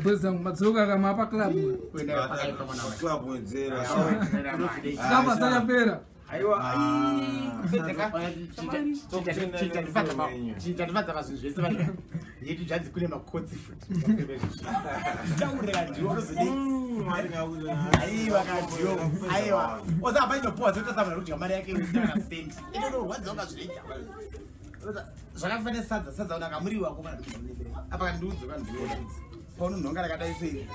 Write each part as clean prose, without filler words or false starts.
Bweza madzoka kama hapa club. Club wenzera. Kama sasa pera. Aiwa. Chitandifadza mazvizvese vanhu yedu zvanzi kune makotsi futi taurira ndiwo aiwa kadiyo aiwa osapa inopowa zotosamana kuti mari yake isina sendi inonorwadzawo kazvinoita zvakafanira sadza una kamuriwa ko kana apa kandiudze kandiona paunonhonga rakadai sei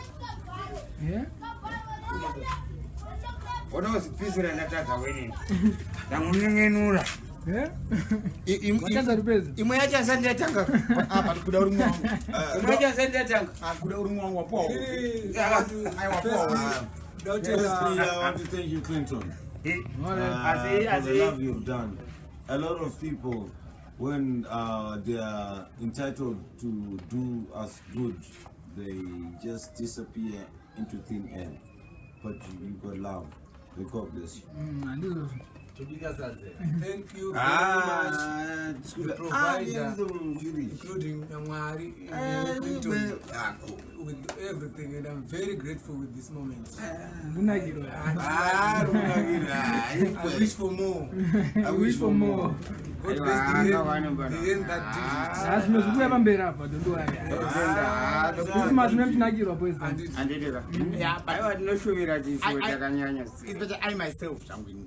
Unozipisira natadza wenini. Ndamunyengenura. Watadza rupeza. Imwe yacho asandi yatanga. Apa kuda uri mwangu. Imwe yacho asandi yatanga. Kuda uri mwangu wapo. I want to thank you, Clinton. For the love you've done. A lot of people, when they are entitled to do us good, they just disappear into thin air. But you got love. God bless you. Thank you very much to the provider, including Namwari, with everything, and I'm very grateful with this moment. I wish for more. I wish for more. God bless the end that did. As much as we have been up, don't worry. This must not Nagiro, boys. Yeah, but I don't show me that this especially I myself,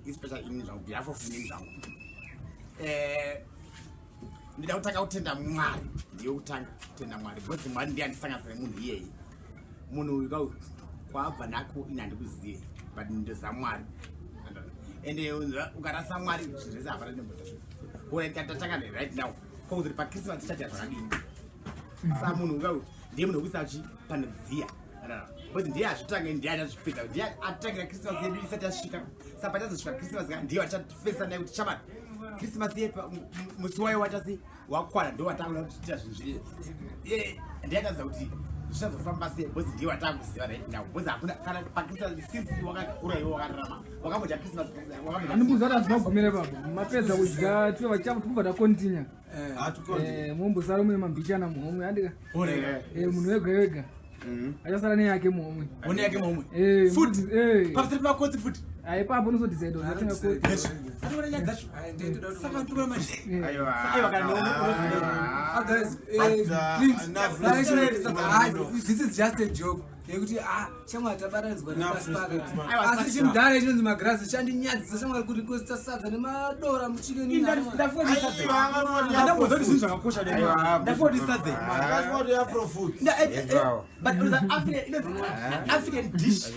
especially in behalf of me. Ndinotaka kutenda Mwari, ndiyo kutanga kutenda Mwari. Because Mwari ndiye andisanganisira munhu iyeye. Munhu uyu kwabva nako ina ndikuziye, but ndoza Mwari. Ende ukarasa Mwari zvese hapana nemboda. Uye tatanga right now. Kuti pa Christmas tichaita zvakadini. Saka munhu uyu ndiye munhu wekusachi panodziya. Because ndiye azvitanga ndiye achazvipedza. Ndiye atangira Christmas yedu isati yasvika. Saka patazosvika Christmas ndiye achatifesa naye kuti chamani. Christmas yepa musi wayo wachasi wakwana ndo watanga kuita zvinhu ndiyataza kuti zvichazofamba sei because ndiye watanga kuziva right now because hakuna kana pakristu since wakakura iwe wakararama wakamboja Christmas andibuza kuti tinogumira baba mapedza kudya tiwe vachapo tikubva takontinya mumbosara mune mambichana muhomwe andika munhu wega wega achasara neyake muhomwe one yake muhomwe food pasitiri pakotsi food aipapo unozodzizaida unatenga koti This is just a joke. Yekuti shamwari tabatanidzwa nepasipaka asi chimudhara chinonzi magrasi chandinyadzisa shamwari kuti kusita sadza nemadora muchikeni ndambozoti zvinhu zvakakosha ndafoti sadza but African dish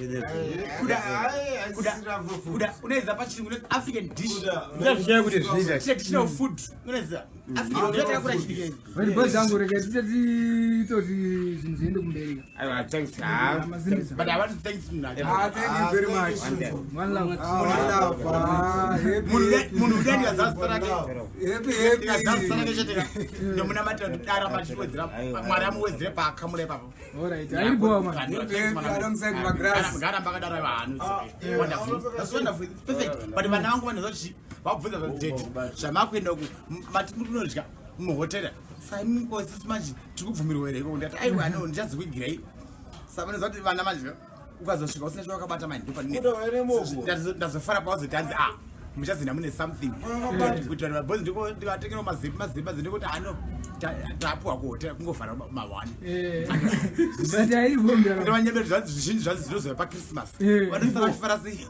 kuda unaweza pachirungu African dish ndazviya kuti zviita traditional food unaweza African dish yakakura chidikeni but boys angu rega titoti zvinhu zviende kumberi aiwa thanks but I want to thank you thank you very much. One love. Munhu udani azastarake azastarake chete nomuna matatu dara machwedzera mwari amuwedzere pakamura ipapo alright aiboa man alongside magrasi ngara mbakadara vanhu wonderful that's wonderful perfect but vana vangu vanozoti vabvunza date zvamakuenda ku matinodya muhotera saimosisi manje tikubvumirwa here ndati aiwa no ndichazikwigirai saka ndizoti vana manje ukazosvika usina chawakabata ndazofara pawazotanzi muchazina mune something kuitira mabhozi ndikatengera mazipa ndikuti ano tapuwa kuhotera kungofara mawani ndivanyemberi zvizhinji zvazi zvinozova paChristmas vanosara vachifara sei